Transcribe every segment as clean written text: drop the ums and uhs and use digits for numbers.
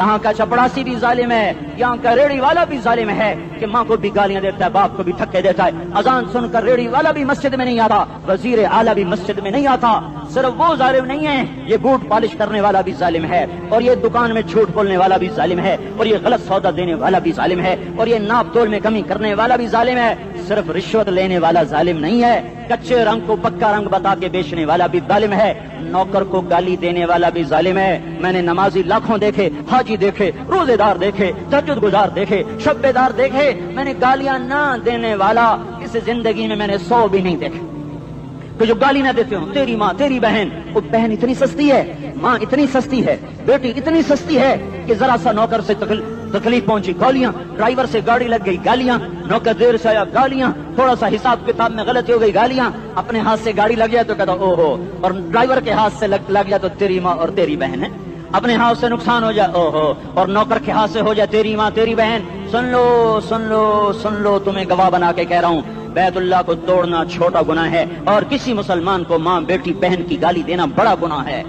یہاں کا چپڑاسی بھی ظالم ہے، یہاں کا ریڑھی والا بھی ظالم ہے کہ ماں کو بھی گالیاں دیتا ہے، باپ کو بھی ٹھکے دیتا ہے۔ اذان سن کر ریڑھی والا بھی مسجد میں نہیں آتا، وزیر اعلیٰ بھی مسجد میں نہیں آتا۔ صرف وہ ظالم نہیں ہے، یہ بوٹ پالش کرنے والا بھی ظالم ہے، اور یہ دکان میں جھوٹ بولنے والا بھی ظالم ہے، اور یہ غلط سودا دینے والا بھی ظالم ہے، اور یہ ناپ تول میں کمی کرنے والا بھی ظالم ہے۔ صرف رشوت لینے والا ظالم نہیں ہے، کچے رنگ کو پکا رنگ بتا کے بیچنے والا بھی ظالم ہے، نوکر کو گالی دینے والا بھی ظالم ہے۔ میں نے نمازی لاکھوں دیکھے، حاجی دیکھے، روزے دار دیکھے، تہجد گزار دیکھے، شب بیدار دیکھے، میں نے گالیاں نہ دینے والا اس زندگی میں نے 100 بھی نہیں دیکھے کہ جو گالی نہ دیتے ہوں۔ تیری ماں، تیری بہن، وہ بہن اتنی سستی ہے، ماں اتنی سستی ہے، بیٹی اتنی سستی ہے کہ ذرا سا نوکر سے تکلیف پہنچی گالیاں، ڈرائیور سے گاڑی لگ گئی گالیاں، نوکر دیر سے آیا گالیاں، تھوڑا سا حساب کتاب میں غلطی ہو گئی گالیاں، اپنے ہاتھ سے گاڑی لگ گیا تو کہتا او ہو، اور ڈرائیور کے ہاتھ سے لگ گیا تو تیری ماں اور تیری بہن ہے، اپنے ہاتھ سے نقصان ہو جائے او ہو، اور نوکر کے ہاتھ سے ہو جائے تیری ماں تیری بہن۔ سن لو سن لو سن لو، تمہیں گواہ بنا کے کہہ رہا ہوں، بیت اللہ کو توڑنا چھوٹا گناہ ہے، اور کسی مسلمان کو ماں بیٹی بہن کی گالی دینا بڑا گناہ ہے۔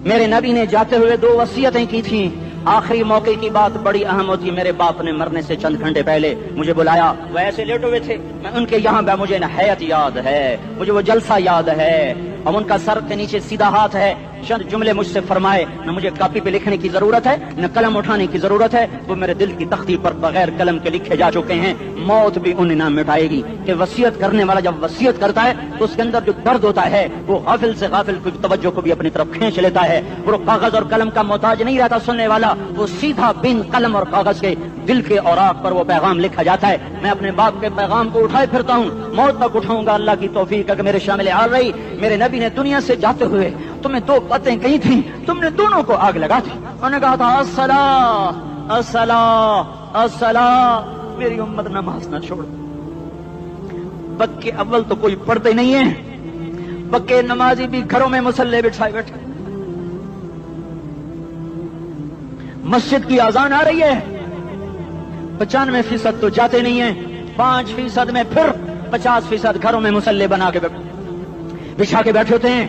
میرے نبی نے جاتے ہوئے 2 وصیتیں کی تھیں، آخری موقع کی بات بڑی اہم ہوتی ہے۔ میرے باپ نے مرنے سے چند گھنٹے پہلے مجھے بلایا، وہ ایسے لیٹے ہوئے تھے، میں ان کے یہاں مجھے حیات یاد ہے، مجھے وہ جلسہ یاد ہے، اور ان کا سر کے نیچے سیدھا ہاتھ ہے۔ چند جملے مجھ سے فرمائے، نہ مجھے کاپی پہ لکھنے کی ضرورت ہے نہ قلم اٹھانے کی ضرورت ہے، وہ میرے دل کی تختی پر بغیر قلم کے لکھے جا چکے ہیں، موت بھی انہیں نہ مٹائے گی۔ کہ وصیت کرنے والا جب وصیت کرتا ہے تو اس کے اندر جو درد ہوتا ہے وہ غافل سے غافل کی توجہ کو بھی اپنی طرف کھینچ لیتا ہے، وہ کاغذ اور قلم کا محتاج نہیں رہتا سننے والا، وہ سیدھا بن قلم اور کاغذ کے دل کے اوراق پر وہ پیغام لکھا جاتا ہے۔ میں اپنے باپ کے پیغام کو اٹھائے پھرتا ہوں، موت تک اٹھاؤں گا، اللہ کی توفیق ہے کہ میرے شامل حال رہی۔ میرے نبی نے دنیا سے جاتے ہوئے تمہیں 2 باتیں کہی تھیں، تم نے دونوں کو آگ لگا دی۔ انہوں نے کہا تھا الصلاۃ الصلاۃ الصلاۃ، میری امت نماز نہ چھوڑ۔ پکے اول تو کوئی پڑھتے نہیں ہے، پکے نمازی بھی گھروں میں مصلے بٹھائے بیٹھے۔ مسجد کی اذان آ رہی ہے، 95% تو جاتے نہیں ہیں، 5% میں پھر 50% گھروں میں مصلے بنا کے بچھا کے بیٹھے ہوتے ہیں۔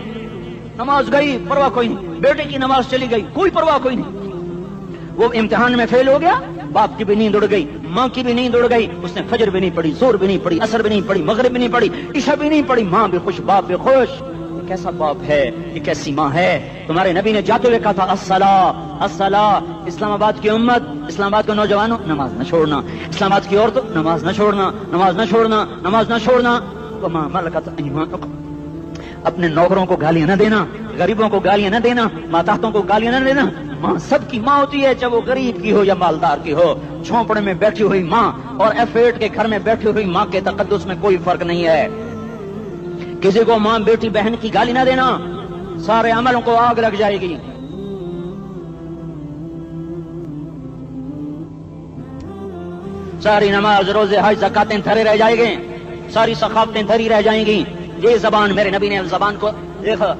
نماز گئی پرواہ کوئی نہیں، بیٹے کی نماز چلی گئی کوئی پرواہ کوئی نہیں، وہ امتحان میں فیل ہو گیا، باپ کی بھی نیند اڑ گئی، ماں کی بھی نیند اڑ گئی، اس نے فجر بھی نہیں پڑھی، ظہر بھی نہیں پڑھی، عصر بھی نہیں پڑھی، مغرب بھی نہیں پڑھی، عشاء بھی نہیں پڑھی، ماں بھی خوش باپ بھی خوش۔ یہ کیسا باپ ہے، یہ کیسی ماں ہے؟ تمہارے نبی نے جاتے ہوئے کہا تھا الصلاۃ الصلاۃ۔ اسلام آباد کی امت، اسلام آباد کے نوجوانوں، نماز نہ چھوڑنا، اسلام آباد کی عورتوں، نماز نہ چھوڑنا، نماز نہ چھوڑنا، نماز نہ چھوڑنا۔ وما ملکت ایمانکم، اپنے نوکروں کو گالیاں نہ دینا، غریبوں کو گالیاں نہ دینا، ماتحتوں کو گالیاں نہ دینا۔ ماں سب کی ماں ہوتی ہے، چاہے وہ غریب کی ہو یا مالدار کی ہو۔ جھونپڑے میں بیٹھی ہوئی ماں اور F8 کے گھر میں بیٹھی ہوئی ماں کے تقدس میں کوئی فرق نہیں ہے۔ کسی کو ماں بیٹی بہن کی گالی نہ دینا، سارے عملوں کو آگ لگ جائے گی۔ ساری نماز روزے حج زکاتیں دھرے رہ جائیں گے، ساری ثقافتیں دھری رہ جائیں گی۔ یہ زبان، میرے نبی نے زبان کو دیکھا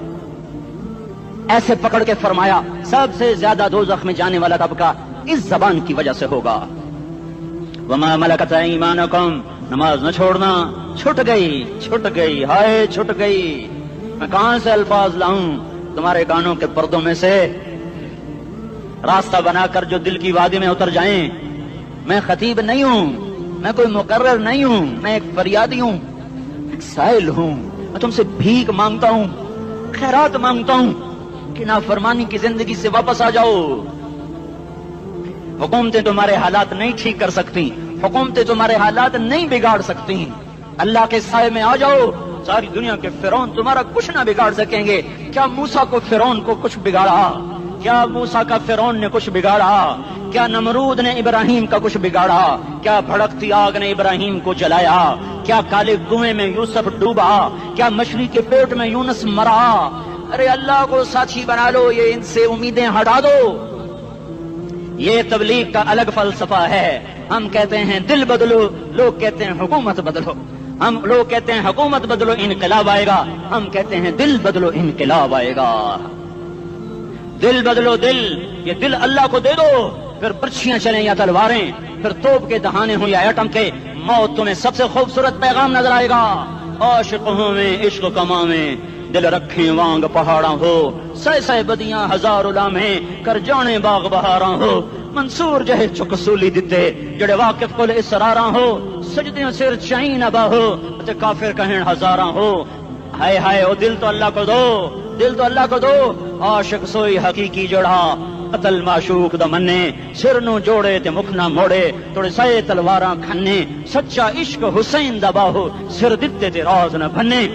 ایسے پکڑ کے فرمایا سب سے زیادہ دوزخ میں جانے والا طبقہ اس زبان کی وجہ سے ہوگا۔ وما ملکت ایمانکم، نماز نہ چھوڑنا، چھٹ گئی ہائے چھٹ گئی۔ میں کہاں سے الفاظ لاؤں تمہارے کانوں کے پردوں میں سے، راستہ بنا کر جو دل کی وادی میں اتر جائیں۔ میں خطیب نہیں ہوں، میں کوئی مقرر نہیں ہوں، میں ایک فریادی ہوں، ایک سائل ہوں۔ میں تم سے بھیک مانگتا ہوں، خیرات مانگتا ہوں کہ نافرمانی کی زندگی سے واپس آ جاؤ۔ حکومتیں تمہارے حالات نہیں ٹھیک کر سکتی، حکومتیں تمہارے حالات نہیں بگاڑ سکتی۔ اللہ کے سائے میں آ جاؤ، ساری دنیا کے فرعون تمہارا کچھ نہ بگاڑ سکیں گے۔ کیا موسیٰ کو فرعون کو کچھ بگاڑا؟ کیا موسیٰ کا فرعون نے کچھ بگاڑا؟ کیا نمرود نے ابراہیم کا کچھ بگاڑا؟ کیا بھڑکتی آگ نے ابراہیم کو جلایا؟ کیا کالے کنویں میں یوسف ڈوبا؟ کیا مچھلی کے پیٹ میں یونس مرا؟ ارے اللہ کو ساتھی بنا لو، یہ ان سے امیدیں ہٹا دو۔ یہ تبلیغ کا الگ فلسفہ ہے۔ ہم کہتے ہیں دل بدلو، لوگ کہتے ہیں حکومت بدلو۔ ہم لوگ کہتے ہیں حکومت بدلو انقلاب آئے گا، ہم کہتے ہیں دل بدلو انقلاب آئے گا۔ دل بدلو، دل، یہ دل اللہ کو دے دو، پھر برچھیاں چلیں یا تلواریں، پھر توپ کے دہانے ہوں یا ایٹم کے، موت تمہیں سب سے خوبصورت پیغام نظر آئے گا۔ عاشق ہوں میں عشق کما میں، دل رکھیں وانگ پہاڑاں ہو، سہ سہ بدیاں ہزار لامے کر جانے باغ بہاراں ہو منصور جہے چک سولی دتے جڑے واقف کول اسراراں ہو سجدیاں سر چائیں نہ باہو تے کافر کہن ہزاراں ہو ہائے ہائے او دل تو اللہ کو دو دل تو اللہ کو دو عاشق سوئی حقیقی جڑا قتل معشوق دا منے سر نو جوڑے تے مکھ نہ موڑے توڑے سائے تلواراں کھنے سچا عشق حسین دا باہو سر دتے تے راز نہ بھنے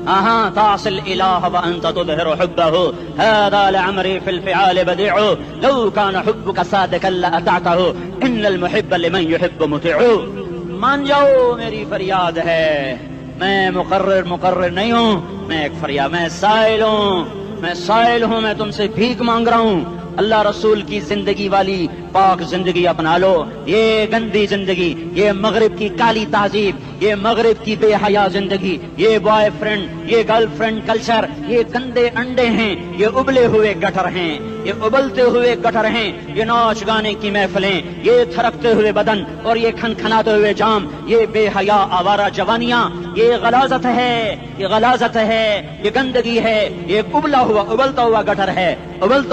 آہاں تعصل الہ وانت تظہر حبہ هذا لعمری فی الفعال بدیع لو کان حبک صادقا لأطعتہ ان المحب لمن يحب مطیع مان جاؤ میری فریاد ہے میں مقرر نہیں ہوں میں ایک فریاد میں سائل ہوں میں تم سے بھیک مانگ رہا ہوں اللہ رسول کی زندگی والی پاک زندگی اپنا لو یہ گندی زندگی یہ مغرب کی کالی تہذیب یہ مغرب کی بے حیا زندگی یہ بوائے فرینڈ یہ گرل فرینڈ کلچر یہ گندے انڈے ہیں یہ ابلے ہوئے گٹر ہیں یہ ابلتے ہوئے گٹر ہیں یہ ناچ گانے کی محفلیں یہ تھرکتے ہوئے بدن اور یہ کھنکھناتے ہوئے جام یہ بے حیا آوارہ جوانیاں یہ غلاظت ہے یہ گندگی ہے یہ ابلتا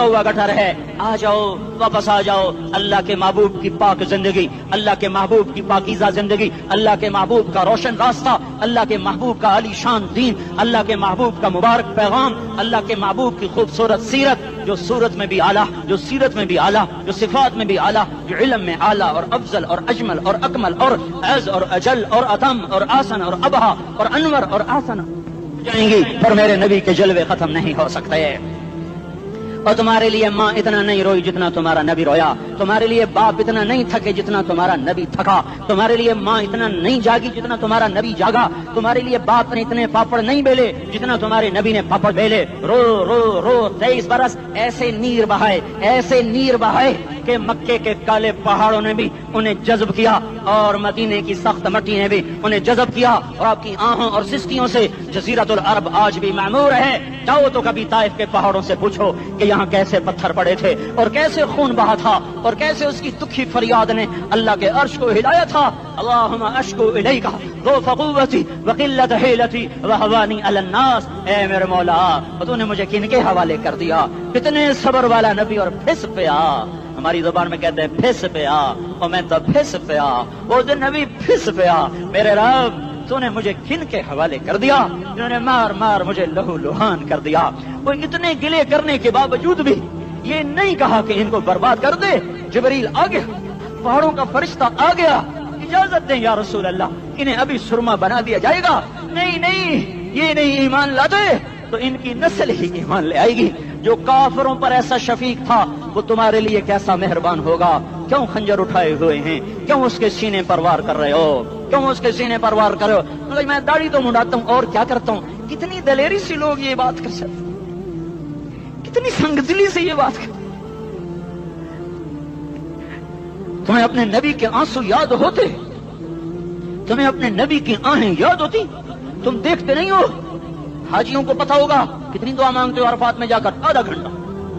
ہوا گٹر ہے آ جاؤ واپس آ جاؤ اللہ کے محبوب کی پاک زندگی اللہ کے محبوب کی پاکیزہ زندگی اللہ کے محبوب کا روشن راستہ اللہ کے محبوب کا عالی شان دین اللہ کے محبوب کا مبارک پیغام اللہ کے محبوب کی خوبصورت سیرت جو صورت میں بھی اعلیٰ جو سیرت میں بھی اعلیٰ جو صفات میں بھی اعلیٰ جو علم میں اعلیٰ اور افضل اور اجمل اور اکمل اور اعز اور اجل اور اتم اور آسن اور ابہا اور انور اور آسن جائیں گی پر میرے نبی کے جلوے ختم نہیں ہو سکتے اور تمہارے لیے ماں اتنا نہیں روئی جتنا تمہارا نبی رویا تمہارے لیے باپ اتنا نہیں تھکے جتنا تمہارا نبی تھکا تمہارے لیے ماں اتنا نہیں جاگی جتنا تمہارا نبی جاگا تمہارے لیے باپ نے اتنے پاپڑ نہیں بیلے جتنا تمہارے نبی نے پاپڑ بیلے رو رو رو 23 برس ایسے نیر بہائے کہ مکے کے کالے پہاڑوں نے بھی انہیں جذب کیا اور مدینے کی سخت مٹی نے بھی انہیں جذب کیا اور آپ کی آہوں اور سسکیوں سے جزیرۃ العرب آج بھی معمور ہے جاؤ تو کبھی طائف کے پہاڑوں سے پوچھو کہ یہاں کیسے پتھر پڑے تھے اور کیسے خون بہا تھا اور کیسے اس کی دکھی فریاد نے اللہ کے عرش کو ہلایا تھا اللہم اشکو الیک ضعف قوتی وقلت حیلتی وہوانی علی الناس اے میرے مولا تو نے مجھے کن کے حوالے کر دیا کتنے صبر والا نبی اور پھس پیا ہماری زبان میں کہتے ہیں پھس پیا اور میں تو پھس پیا وہ جو نبی پھس پیا میرے رب تو نے مجھے کن کے حوالے کر دیا جنہوں نے مار مجھے لہو لہان کر دیا وہ اتنے گلے کرنے کے باوجود بھی یہ نہیں کہا کہ ان کو برباد کر دے جبریل آ گیا پہاڑوں کا فرشتہ آ گیا اجازت دیں یا رسول اللہ انہیں ابھی سرما بنا دیا جائے گا نہیں یہ نہیں ایمان لاتے تو ان کی نسل ہی ایمان لے آئے گی جو کافروں پر ایسا شفیق تھا وہ تمہارے لیے کیسا مہربان ہوگا کیوں خنجر اٹھائے ہوئے ہیں کیوں اس کے سینے پر وار کر رہے ہو میں داڑھی تو منڈاتا ہوں اور کیا کرتا ہوں کتنی دلیری سے لوگ یہ بات کر سکتے کتنی سنگدلی سے یہ بات کر تمہیں اپنے نبی کے آنسو یاد ہوتے تمہیں اپنے نبی کی آہیں یاد ہوتی تم دیکھتے نہیں ہو حاجیوں کو پتا ہوگا کتنی دعا مانگتے ہو عرفات میں جا کر آدھا گھنٹہ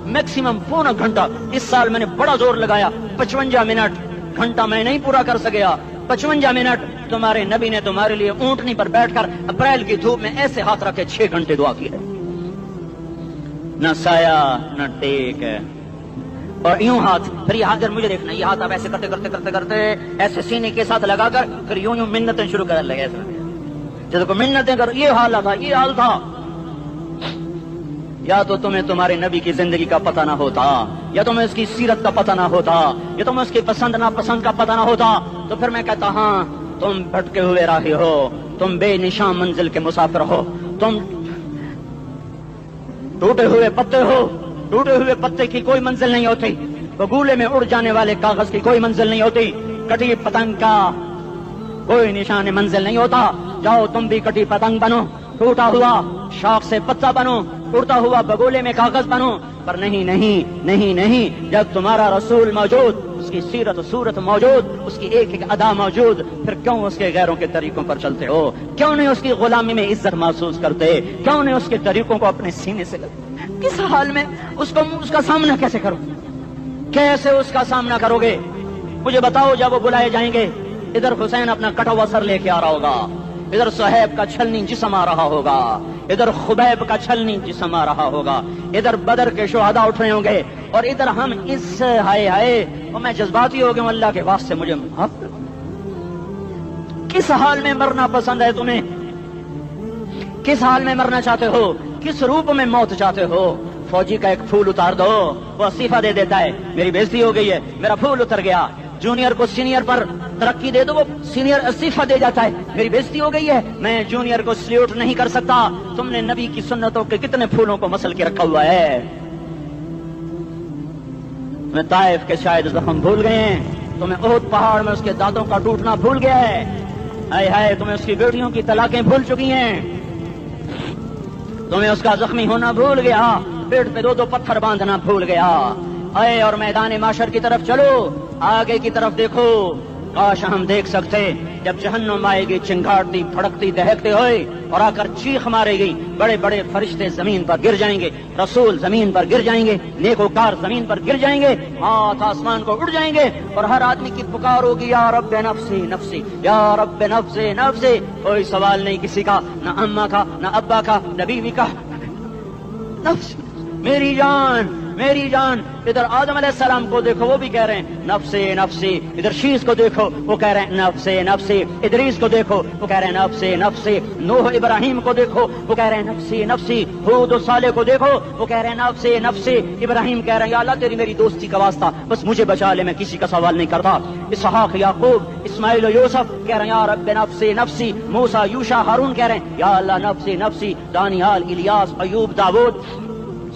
میکسیمم پونا گھنٹہ اس سال میں نے بڑا زور لگایا 55 منٹ گھنٹہ میں نہیں پورا کر سکیا 55 منٹ تمہارے نبی نے تمہارے لیے اونٹنی پر بیٹھ کر اپریل کی دھوپ میں ایسے ہاتھ رکھے 6 گھنٹے دعا کی ہے نہ سایہ نہ ٹیک ہے اور یوں ہاتھ پھر یہ ہاتھ مجھے دیکھنا یہ ہاتھ آپ ایسے کرتے ایسے سینے کے ساتھ لگا کر پھر یوں منتیں شروع کر لگے جب کو منتیں کر یہ حال تھا یا تو تمہیں تمہارے نبی کی زندگی کا پتہ نہ ہوتا یا تمہیں اس کی سیرت کا پتہ نہ ہوتا یا تمہیں اس کی پسند ناپسند کا پتہ نہ ہوتا تو پھر میں کہتا ہاں تم بھٹکے ہوئے راہی ہو تم بے نشان منزل کے مسافر ہو تم ٹوٹے ہوئے پتے کی کوئی منزل نہیں ہوتی بگولے میں اڑ جانے والے کاغذ کی کوئی منزل نہیں ہوتی کٹی پتنگ کا کوئی نشان منزل نہیں ہوتا جاؤ تم بھی کٹی پتنگ بنو ٹوٹا ہوا شاخ سے پتا بنو اڑتا ہوا بگولے میں کاغذ بنو پر نہیں جب تمہارا رسول موجود اس کی سیرت و صورت موجود اس کی ایک ایک ادا موجود پھر کیوں اس کے غیروں کے طریقوں پر چلتے ہو کیوں نہیں اس کی غلامی میں عزت محسوس کرتے کیوں نہیں اس کے طریقوں کو اپنے سینے سے لگتے کس حال میں اس کا سامنا کیسے کرو کیسے اس کا سامنا کرو گے مجھے بتاؤ جب وہ بلائے جائیں گے ادھر حسین اپنا کٹا ہوا سر لے کے آ رہا ہوگا ادھر صہیب کا چھلنی جسم آ رہا ہوگا ادھر خبیب کا چھلنی جسم آ رہا ہوگا، ادھر بدر کے شہداء اٹھ رہے ہوں گے، اور ادھر ہم اس ہائے ہائے اور میں جذباتی ہو گیا ہوں، اللہ کے واسطے مجھے معاف کر۔ کس حال میں مرنا پسند ہے تمہیں؟ کس حال میں مرنا چاہتے ہو؟ کس روپ میں موت چاہتے ہو؟ فوجی کا ایک پھول اتار دو، وہ استعفیٰ دے دیتا ہے، میری بےزتی ہو گئی ہے، میرا پھول اتر گیا۔ جونیئر کو سینئر پر ترقی دے دو، وہ سینئر استعفیٰ دے جاتا ہے، میری بےزتی ہو گئی ہے، میں جونیئر کو سلیوٹ نہیں کر سکتا۔ تم نے نبی کی سنتوں کے کتنے پھولوں کو مسل کے رکھا ہوا ہے؟ تمہیں طائف کے شاید زخم بھول گئے ہیں، تمہیں احد پہاڑ میں اس کے دانتوں کا ٹوٹنا بھول گیا ہے، ہائے ہائے تمہیں اس کی بیٹیوں کی طلاقیں بھول چکی ہیں، تمہیں اس کا زخمی ہونا بھول گیا، پیٹ پہ دو پتھر باندھنا بھول گیا۔ اے اور میدان معاشر کی طرف چلو، آگے کی طرف دیکھو، کاش ہم دیکھ سکتے جب جہنم آئے گی چنگھاڑتی پھڑکتی دہکتے ہوئے اور آ کر چیخ مارے گی، بڑے بڑے فرشتے زمین پر گر جائیں گے، رسول زمین پر گر جائیں گے، نیکوکار زمین پر گر جائیں گے، ہاتھ آسمان کو اڑ جائیں گے، اور ہر آدمی کی پکار ہوگی یا رب نفسی نفسی، یا رب نفسی نفسی۔ کوئی سوال نہیں کسی کا، نہ اماں کا، نہ ابا کا، نہ بیوی کا، نفس میری جان میری جان۔ ادھر آدم علیہ السلام کو دیکھو، وہ بھی کہہ رہے ہیں نفسی نفسی، ادھر شیش کو دیکھو وہ کہہ رہے ہیں نفسی نفسی، ادریس کو دیکھو وہ کہہ رہے ہیں نفسی نفسی، نوح ابراہیم کو دیکھو وہ کہہ رہے ہیں نفسی نفسی، ہود و صالح کو دیکھو وہ کہہ رہے ہیں نفسی نفسی، ابراہیم کہہ رہے ہیں یا اللہ تیری میری دوستی کا واسطہ بس مجھے بچا لے، میں کسی کا سوال نہیں کرتا۔ اسحاق یعقوب اسماعیل و یوسف کہہ رہے ہیں یا رب نفسی نفسی، موسیٰ یوشع ہارون کہہ رہے ہیں یا اللہ نفسی نفسی، دانیال الیاس ایوب داؤد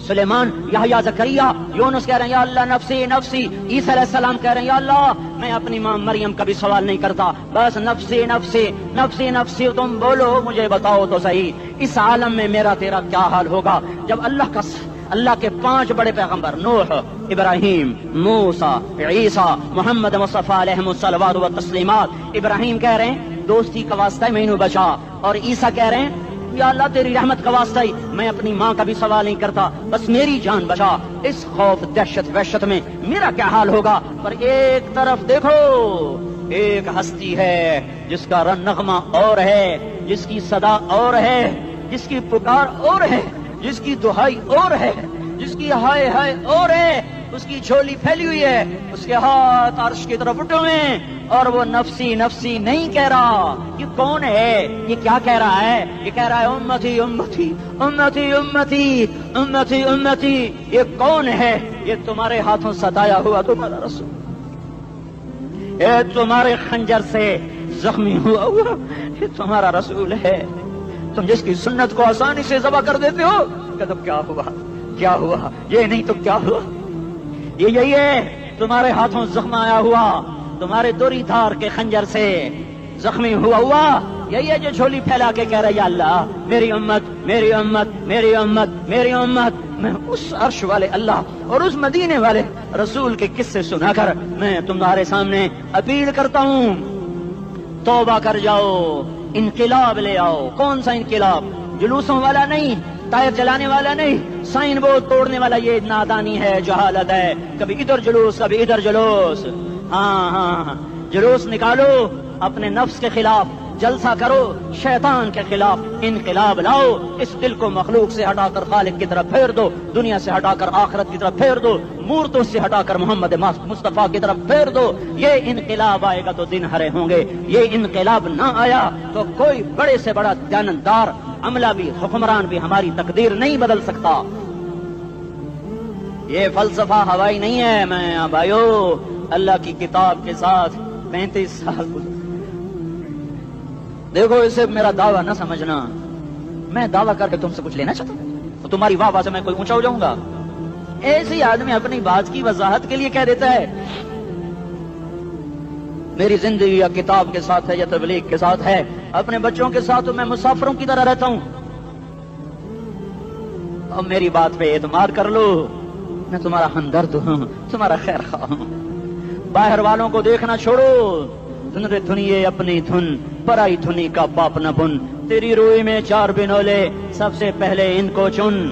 سلیمان یحییٰ زکریا یونس کہہ رہے ہیں یا اللہ نفسی نفسی، عیسیٰ علیہ السلام کہہ رہے ہیں یا اللہ میں اپنی ماں مریم کا بھی سوال نہیں کرتا، بس نفسی نفسی نفسی نفسی، تم بولو مجھے بتاؤ تو صحیح اس عالم میں میرا تیرا کیا حال ہوگا جب اللہ کے 5 بڑے پیغمبر نوح، ابراہیم، موسیٰ، عیسیٰ، محمد مصطفیٰ علیہ الصلوات و تسلیمات، ابراہیم کہہ رہے ہیں دوستی کا واسطہ مینوں بچا، اور عیسیٰ کہہ رہے ہیں یا اللہ تیری رحمت کا واسطہ ہی میں اپنی ماں کا بھی سوال نہیں کرتا، بس میری جان بچا۔ اس خوف دہشت وحشت میں میرا کیا حال ہوگا؟ پر ایک طرف دیکھو، ایک ہستی ہے جس کا نغمہ اور ہے، جس کی صدا اور ہے، جس کی پکار اور ہے، جس کی دہائی اور ہے، جس کی ہائے ہائے اور ہے، اس کی جھولی پھیلی ہوئی ہے، اس کے ہاتھ عرش کی طرف اٹھے ہوئے ہیں، اور وہ نفسی نفسی نہیں کہہ رہا۔ یہ کون ہے؟ یہ کیا کہہ رہا ہے؟ یہ کہہ رہا ہے امتی امتی امتی امتی امتی امتی۔ یہ کون ہے؟ یہ تمہارے ہاتھوں ستایا ہوا تمہارا رسول، یہ تمہارے خنجر سے زخمی ہوا یہ تمہارا رسول ہے، تم جس کی سنت کو آسانی سے ذبح کر دیتے ہو، کہ تب کیا ہوا کیا ہوا، یہ نہیں تو کیا ہوا؟ یہ یہی ہے تمہارے ہاتھوں زخم آیا ہوا، تمہارے دوری دھار کے خنجر سے زخمی ہوا، یہی ہے جو جھولی پھیلا کے کہہ رہا ہے یا اللہ میری امت میری امت میری امت میری امت۔ میں اس عرش والے اللہ اور اس مدینے والے رسول کے قصے سنا کر میں تمہارے سامنے اپیل کرتا ہوں، توبہ کر جاؤ، انقلاب لے آؤ۔ کون سا انقلاب؟ جلوسوں والا نہیں، ٹائر جلانے والا نہیں، سائن بورڈ توڑنے والا، یہ نادانی ہے، جہالت ہے، کبھی ادھر جلوس کبھی ادھر جلوس۔ ہاں جلوس نکالو اپنے نفس کے خلاف، جلسہ کرو شیطان کے خلاف، انقلاب لاؤ، اس دل کو مخلوق سے ہٹا کر خالق کی طرف پھیر دو، دنیا سے ہٹا کر آخرت کی طرف پھیر دو، مورتوں سے ہٹا کر محمد مصطفیٰ کی طرف پھیر دو۔ یہ انقلاب آئے گا تو دن ہرے ہوں گے، یہ انقلاب نہ آیا تو کوئی بڑے سے بڑا جاندار عملہ بھی حکمران بھی ہماری تقدیر نہیں بدل سکتا۔ یہ فلسفہ ہوائی نہیں ہے۔ میں بھائیو اللہ کی کتاب کے ساتھ 35 سال دیکھو، اسے میرا دعویٰ نہ سمجھنا، میں دعویٰ کر کے تم سے کچھ لینا چاہتا ہوں تو تمہاری واہ واہ سے میں کوئی اونچا ہو جاؤں گا؟ ایسے ہی آدمی اپنی بات کی وضاحت کے لیے کہہ دیتا ہے میری زندگی یا کتاب کے ساتھ ہے یا تبلیغ کے ساتھ ہے، اپنے بچوں کے ساتھ میں مسافروں کی طرح رہتا ہوں، اب میری بات پہ اعتماد کر لو، میں تمہارا ہمدرد ہوں، تمہارا خیر خواہ ہوں۔ باہر والوں کو دیکھنا چھوڑو، دھن رے دھنیے اپنی دھن، پرائی دھنی کا باپ نہ بن، تیری روئی میں 4 بنولے، سب سے پہلے ان کو چن۔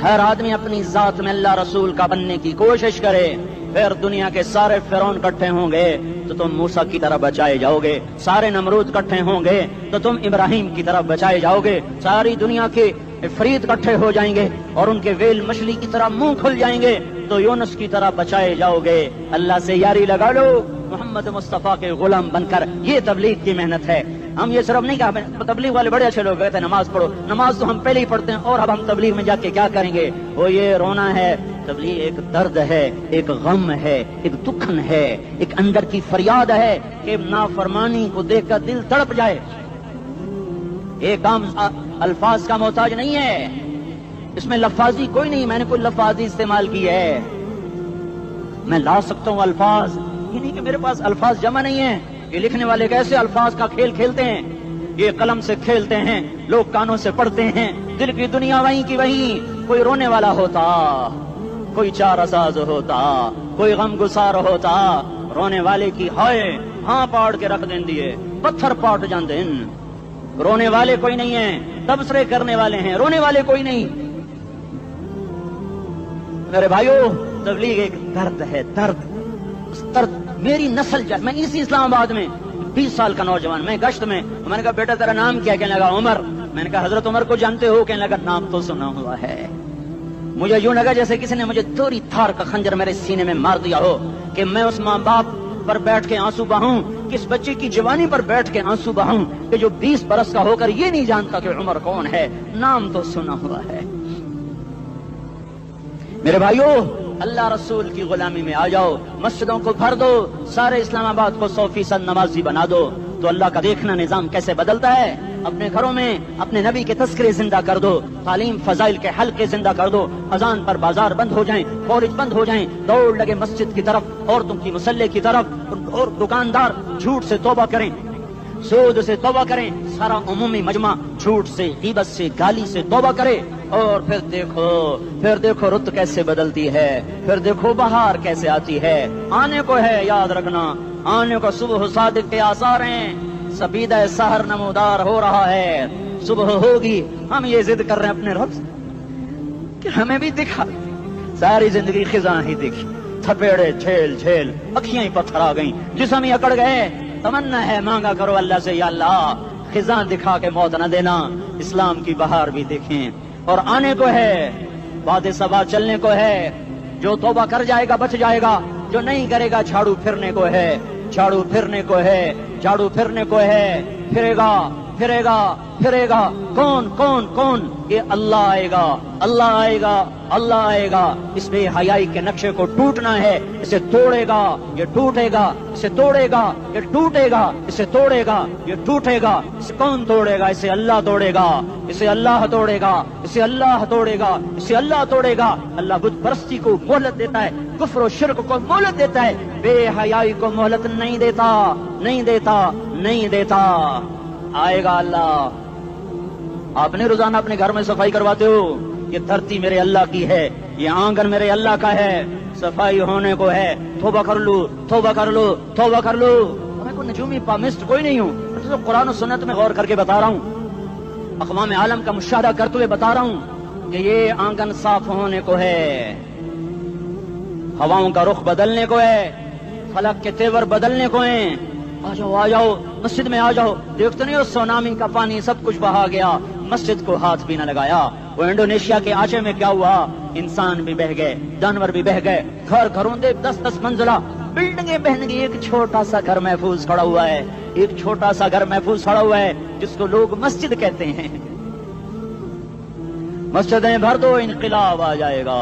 ہر آدمی اپنی ذات میں اللہ رسول کا بننے کی کوشش کرے، پھر دنیا کے سارے فرعون اکٹھے ہوں گے تو تم موسیٰ کی طرح بچائے جاؤ گے، سارے نمرود اکٹھے ہوں گے تو تم ابراہیم کی طرح بچائے جاؤ گے، ساری دنیا کے عفریت اکٹھے ہو جائیں گے اور ان کے ویل مچھلی کی طرح منہ کھل جائیں گے تو یونس کی طرح بچائے جاؤ گے۔ اللہ سے یاری لگا لو، محمد مصطفیٰ کے غلام بن کر، یہ تبلیغ کی محنت ہے۔ ہم یہ صرف نہیں کہا، تبلیغ والے بڑے اچھے لوگ کہتے ہیں نماز پڑھو، نماز تو ہم پہلے ہی پڑھتے ہیں اور اب ہم تبلیغ میں جا کے کیا کریں گے؟ وہ یہ رونا ہے، تبلیغ ایک درد ہے، ایک غم ہے، ایک دکھن ہے، ایک اندر کی فریاد ہے کہ نافرمانی کو دیکھ کر دل تڑپ جائے۔ ایک کام الفاظ کا محتاج نہیں ہے، اس میں لفاظی کوئی نہیں، میں نے کوئی لفاظی استعمال کی ہے، میں لا سکتا ہوں الفاظ، یہ نہیں کہ میرے پاس الفاظ جمع نہیں ہیں۔ یہ لکھنے والے کیسے الفاظ کا کھیل کھیلتے ہیں، یہ قلم سے کھیلتے ہیں، لوگ کانوں سے پڑھتے ہیں، دل کی دنیا وہیں کی وہیں، کوئی رونے والا ہوتا، کوئی چار ساز ہوتا، کوئی غم گسار ہوتا، رونے والے کی ہائے ہاں پاڑ کے رکھ دیں دیے، پتھر پاٹ جان دیں۔ رونے والے کوئی نہیں ہیں، تبصرے کرنے والے ہیں، رونے والے کوئی نہیں۔ میرے بھائیو، تبلیغ ایک درد ہے، درد، اس درد میری نسل میں اسی اسلام آباد میں 20 سال کا نوجوان، میں گشت میں نے کہا بیٹا تیرا نام کیا؟ کہنے لگا عمر۔ میں نے کہا حضرت عمر کو جانتے ہو؟ کہنے لگا نام تو سنا ہوا ہے۔ مجھے یوں لگا جیسے کسی نے مجھے دوری تھار کا خنجر میرے سینے میں مار دیا ہو کہ میں اس ماں باپ پر بیٹھ کے آنسو بہاؤں، کس بچے کی جوانی پر بیٹھ کے آنسو بہاؤں کہ جو 20 برس کا ہو کر یہ نہیں جانتا کہ عمر کون ہے، نام تو سنا ہوا ہے۔ میرے بھائیو، اللہ رسول کی غلامی میں آ جاؤ، مسجدوں کو بھر دو، سارے اسلام آباد کو 100% نمازی بنا دو، تو اللہ کا دیکھنا نظام کیسے بدلتا ہے۔ اپنے گھروں میں اپنے نبی کے تذکرے زندہ کر دو، تعلیم فضائل کے حلقے زندہ کر دو، اذان پر بازار بند ہو جائیں، فورج بند ہو جائیں، دوڑ لگے مسجد کی طرف، عورتوں کی مصلی کی طرف، اور دکاندار جھوٹ سے توبہ کریں، سود سے توبہ کریں، سارا عمومی مجمع جھوٹ سے، غیبت سے، گالی سے توبہ کرے، اور پھر دیکھو رت کیسے بدلتی ہے، پھر دیکھو بہار کیسے آتی ہے۔ آنے کو ہے، یاد رکھنا، آنے کو صبح صادق کے آثار ہیں، سبیدہ سحر نمودار ہو رہا ہے، صبح ہوگی۔ ہم یہ ضد کر رہے ہیں اپنے رب کہ ہمیں بھی دکھا، ساری زندگی خزاں ہی دیکھی، تھپیڑے جھیل جھیل، اکھیاں ہی پتھر آ گئیں، جسم ہی اکڑ گئے۔ تمنا ہے مانگا کرو اللہ سے، یا اللہ خزاں دکھا کے موت نہ دینا، اسلام کی بہار بھی دیکھیں۔ اور آنے کو ہے، باد صبا چلنے کو ہے، جو توبہ کر جائے گا بچ جائے گا، جو نہیں کرے گا جھاڑو پھرنے کو ہے، جھاڑو پھرنے کو ہے، جھاڑو پھرنے کو ہے، پھرے گا پھرے گا پھرے گا۔ کون کون کون؟ یہ اللہ آئے گا، اللہ آئے گا، اللہ آئے گا۔ اس بے حیائی کے نقشے کو ٹوٹنا ہے، اسے توڑے گا، یہ ٹوٹے گا، اسے توڑے گا، یہ ٹوٹے گا، اسے توڑے گا، یہ ٹوٹے گا۔ اسے کون توڑے گا؟ اسے اللہ توڑے گا، اسے اللہ توڑے گا، اسے اللہ توڑے گا، اسے اللہ توڑے گا۔ اللہ بت پرستی کو مہلت دیتا ہے، کفر و شرک کو مہلت دیتا ہے، بے حیائی کو مہلت نہیں دیتا، نہیں دیتا، نہیں دیتا۔ آئے گا اللہ۔ آپ نے روزانہ اپنے گھر میں صفائی کرواتے ہو، یہ دھرتی میرے اللہ کی ہے، یہ آنگن میرے اللہ کا ہے، صفائی ہونے کو ہے، توبہ کر لو، توبہ کر لو، توبہ کر لو۔ میں کوئی نجومی پامسٹ کوئی نہیں ہوں، تو قرآن و سنت میں غور کر کے بتا رہا ہوں، اقوام عالم کا مشاہدہ کرتے ہوئے بتا رہا ہوں کہ یہ آنگن صاف ہونے کو ہے، ہواؤں کا رخ بدلنے کو ہے، فلک کے تیور بدلنے کو ہیں۔ آ جاؤ آ جاؤ، مسجد میں آ جاؤ۔ دیکھتے نہیں ہو سونامی کا پانی سب کچھ بہا گیا، مسجد کو ہاتھ بھی نہ لگایا۔ وہ انڈونیشیا کے آچے میں کیا ہوا؟ انسان بھی بہ گئے، جانور بھی بہ گئے، گھر گھروں دے 10-10 منزلہ بلڈنگیں بہن گئی، ایک چھوٹا سا گھر محفوظ کھڑا ہوا ہے، ایک چھوٹا سا گھر محفوظ کھڑا ہوا ہے جس کو لوگ مسجد کہتے ہیں۔ مسجدیں بھر دو، انقلاب آ جائے گا۔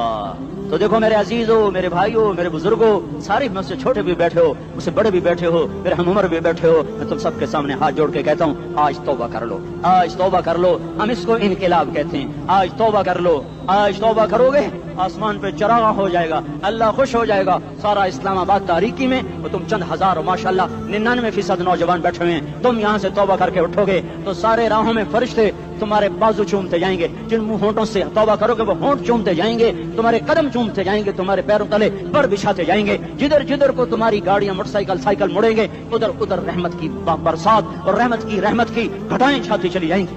تو دیکھو میرے عزیزو، میرے بھائیو، میرے بزرگوں، سارے مجھ سے چھوٹے بھی بیٹھے ہو، مجھ سے بڑے بھی بیٹھے ہو، میرے ہم عمر بھی بیٹھے ہو، میں تم سب کے سامنے ہاتھ جوڑ کے کہتا ہوں آج توبہ کر لو، آج توبہ کر لو۔ ہم اس کو انقلاب کہتے ہیں۔ آج توبہ کر لو، آج توبہ کرو گے آسمان پہ چراغ ہو جائے گا، اللہ خوش ہو جائے گا۔ سارا اسلام آباد تاریکی میں وہ تم چند ہزار، ماشاءاللہ 99% نوجوان بیٹھے ہوئے ہیں، تم یہاں سے توبہ کر کے اٹھو گے تو سارے راہوں میں فرشتے تمہارے بازو چومتے جائیں گے، جن منہ ہونٹوں سے توبہ کرو گے وہ ہونٹ چومتے جائیں گے، تمہارے قدم چومتے جائیں گے، تمہارے پیروں تلے پر بچھاتے جائیں گے، جدھر جدھر کو تمہاری گاڑیاں موٹر سائیکل مڑیں گے ادھر ادھر رحمت کی برسات اور رحمت کی گھٹائیں چھاتی چلی جائیں گی۔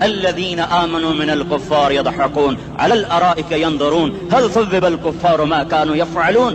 الذين آمنوا من الكفار يضحكون على الأرائك ينظرون هل ثوب الكفار ما كانوا يفعلون।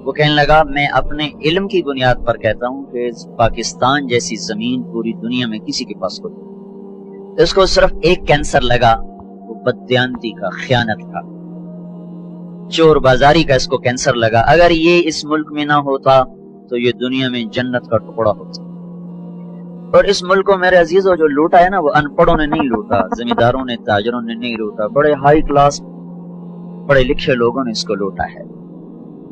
وہ کہنے لگا میں اپنے علم کی بنیاد پر کہتا ہوں کہ پاکستان جیسی زمین پوری دنیا میں کسی کے پاس کوئی نہیں۔ اس کو صرف ایک کینسر لگا، وہ بددیانتی کا، خیانت کا، چور بازاری کا اس کو کینسر لگا۔ اگر یہ اس ملک میں نہ ہوتا تو یہ دنیا میں جنت کا ٹکڑا ہوتا۔ اور اس ملک کو میرے عزیزوں جو لوٹا ہے نا، وہ ان پڑھوں نے نہیں لوٹا، زمینداروں نے، تاجروں نے نہیں لوٹا، بڑے ہائی کلاس پڑھے لکھے لوگوں نے اس کو لوٹا ہے،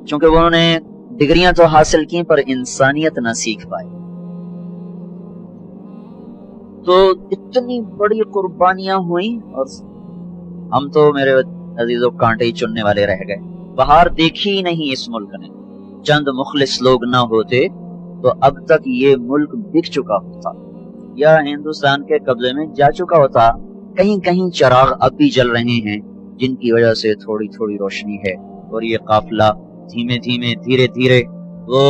چونکہ انہوں نے ڈگریاں تو حاصل کی پر انسانیت نہ سیکھ پائے۔ تو اتنی بڑی قربانیاں ہوئیں اور ہم تو میرے عزیزوں کانٹے ہی چننے والے رہ گئے۔ بہار دیکھی ہی نہیں اس ملک نے۔ چند مخلص لوگ نہ ہوتے تو اب تک یہ ملک بک چکا ہوتا یا ہندوستان کے قبضے میں جا چکا ہوتا۔ کہیں کہیں چراغ اب بھی جل رہے ہیں جن کی وجہ سے تھوڑی تھوڑی روشنی ہے، اور یہ قافلہ دھیمے دھیمے دھیرے دھیرے وہ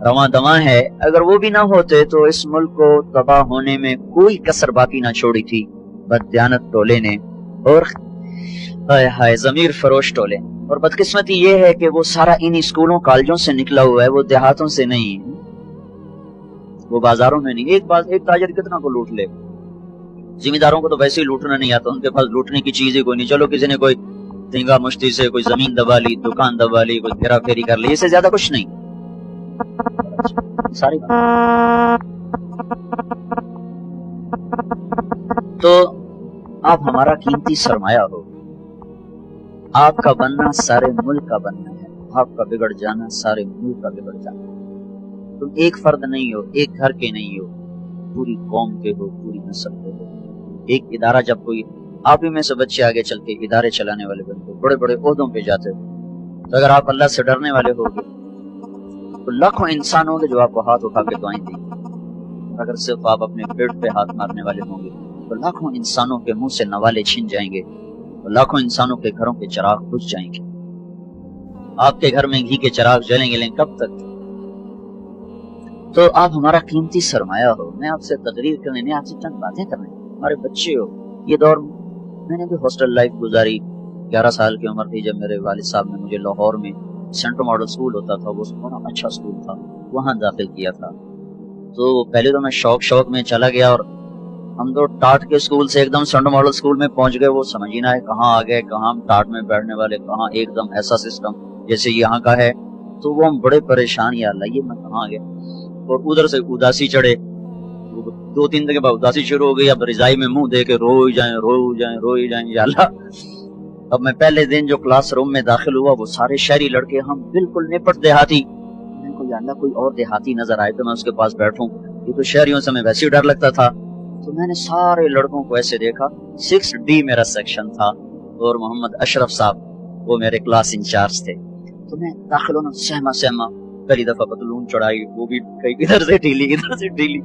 رواں دواں ہے۔ اگر وہ بھی نہ ہوتے تو اس ملک کو تباہ ہونے میں کوئی کسر باقی نہ چھوڑی تھی بددیانت ٹولے نے، اور ہائے ضمیر فروش ٹولے۔ اور بدقسمتی یہ ہے کہ وہ سارا انہی اسکولوں کالجوں سے نکلا ہوا ہے، وہ دیہاتوں سے نہیں، وہ بازاروں میں نہیں۔ ایک تاجر کتنا کو لوٹ لے؟ زمینداروں کو تو ویسے ہی لوٹنا نہیں آتا، ان کے پاس لوٹنے کی چیز ہی کوئی نہیں۔ چلو کسی نے کوئی دھنگا مشتی سے کوئی زمین دبا لی، دکان دبا لی، کوئی پھیرا پھیری کر لی، اس سے زیادہ کچھ نہیں۔ ساری تو آپ ہمارا قیمتی سرمایہ ہو، آپ کا بننا سارے ملک کا بننا ہے، آپ کا بگڑ جانا سارے ملک کا بگڑ جانا ہے۔ تم ایک فرد نہیں ہو، ایک گھر کے نہیں ہو، پوری قوم کے ہو، پوری نسل کے ہو۔ ایک ادارہ جب کوئی آپ ہی میں سے بچے آگے چل کے ادارے چلانے والے بنتے، بڑے بڑے عہدوں پہ جاتے ہو، تو اگر آپ اللہ سے ڈرنے والے ہوگے تو لاکھوں انسان ہوں گے جو آپ کو ہاتھ اٹھا کے دعائیں دیں گے۔ اگر صرف آپ اپنے پیٹ پہ ہاتھ مارنے والے ہوں گے تو لاکھوں انسانوں کے منہ سے نوالے چھن جائیں گے، اور لاکھوں انسانوں کے گھروں کے چراغ بجھ جائیں گے۔ آپ کے گھر میں گھی کے چراغ جلیں گے، لیکن کب تک؟ تو آپ ہمارا قیمتی سرمایہ ہو۔ میں آپ سے تقریر کرنے نہیں، آپ سے چند باتیں کرنے، ہمارے بچے ہو۔ یہ دور میں نے بھی ہاسٹل لائف گزاری، 11 سال کی عمر تھی جب میرے والد صاحب نے مجھے لاہور میں سینٹرل ماڈل اسکول ہوتا تھا، وہ بڑا اچھا اسکول تھا، وہاں داخل کیا تھا۔ تو پہلے تو میں شوق میں چلا گیا، اور ہم تو ٹاٹ کے اسکول سے ایک دم سینٹرل ماڈل اسکول میں پہنچ گئے۔ وہ سمجھ ہی نہ ہے کہاں آ گئے، کہاں ہم ٹاٹ میں بیٹھنے والے، کہاں ایک دم ایسا سسٹم جیسے یہاں کا ہے۔ تو وہ ہم بڑے پریشان، یا اللہ یہ میں کہاں آ گیا۔ اور ادھر سے اداسی چڑھے، 2-3 دن کے بعد اداسی شروع ہو گئی، اب رضائی میں منہ دے کے روئی جائیں یا اللہ۔ اب میں پہلے دن جو کلاس روم میں داخل ہوا، وہ سارے شہری لڑکے، ہم بالکل نپٹ دیہاتی۔ میں کو یا اللہ کوئی اور دیہاتی نظر آئے تو میں اس کے پاس بیٹھوں، یہ تو شہریوں سے میں ویسے ہی ڈر لگتا تھا۔ تو میں نے سارے لڑکوں کو ایسے دیکھا، 6D میرا سیکشن تھا، اور محمد اشرف صاحب وہ میرے کلاس انچارج تھے۔ تو میں داخل ہونا سہما پہلی دفعہ پتلون چڑھائی، وہ بھی ادھر سے ڈھیلی۔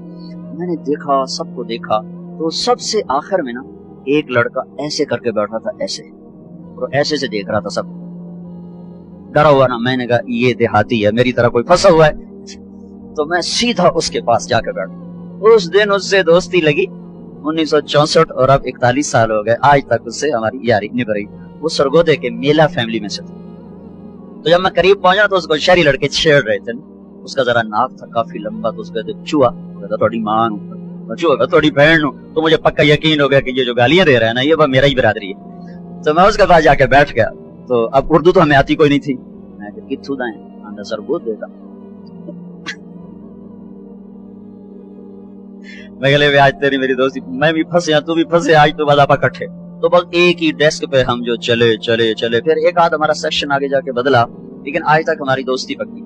میں نے دیکھا، سب کو دیکھا، تو سب سے آخر میں نا ایک لڑکا ایسے کر کے بیٹھا تھا، ایسے، اور ایسے سے دیکھ رہا تھا، سب ڈرا ہوا نا۔ میں نے کہا یہ دیہاتی ہے، میری طرح کوئی پھنسا ہوا ہے۔ تو میں سیدھا اس کے پاس جا کے بیٹھا۔ اس دن اس سے دوستی لگی 1964، اور اب 41 سال ہو گئے، آج تک اس سے ہماری یاری نبھ رہی۔ وہ سرگودے کے میلا فیملی میں سے تھا۔ تو جب میں قریب پہنچا تو اس کو شہری لڑکے چھیڑ رہے تھے، اس کا ذرا ناک تھا کافی لمبا، تو اس کہتے چوہا، تھوڑی ماں چوہا تھوڑی بہن، تو مجھے پکا یقین ہو گیا کہ یہ جو گالیاں دے رہا ہے نا، یہ میرا ہی برادری ہے۔ تو میں اس کے پاس جا کے بیٹھ گیا۔ تو اب اردو تو ہمیں آتی کوئی نہیں تھی، میں کہ کتھو دائیں آندا سرگود دیتا، میں کہ آج تیری میری دوستی، میں بھی پھنسیا تو بھی پھنسے، آج تو بعد آپ اکٹھے۔ تو بس ایک ہی ڈیسک پہ ہم جو چلے، پھر ایک آدھ ہمارا سیکشن آگے جا کے بدلا، لیکن آج تک ہماری دوستی پکی۔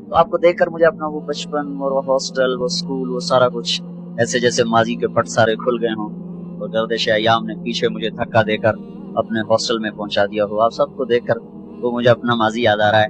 تو آپ کو دیکھ کر مجھے اپنا وہ بچپن اور وہ ہاسٹل، وہ اسکول، وہ سارا کچھ ایسے جیسے ماضی کے پٹ سارے کھل گئے ہوں، اور گردش ایام نے پیچھے مجھے دھکا دے کر اپنے ہاسٹل میں پہنچا دیا ہو۔ آپ سب کو دیکھ کر وہ مجھے اپنا ماضی یاد آ رہا ہے۔